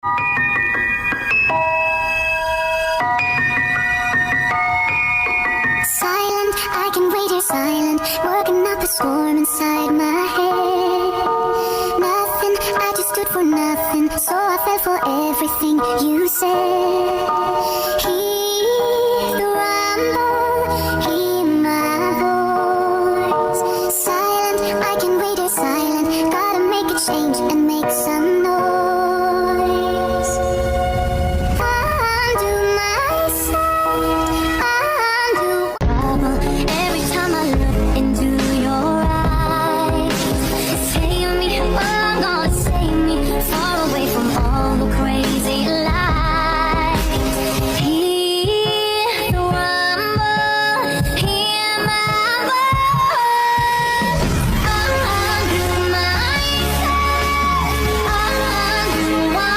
Silent, I can wait here silent, working up a storm inside my head. Nothing, I just stood for nothing, so I fell for everything you said.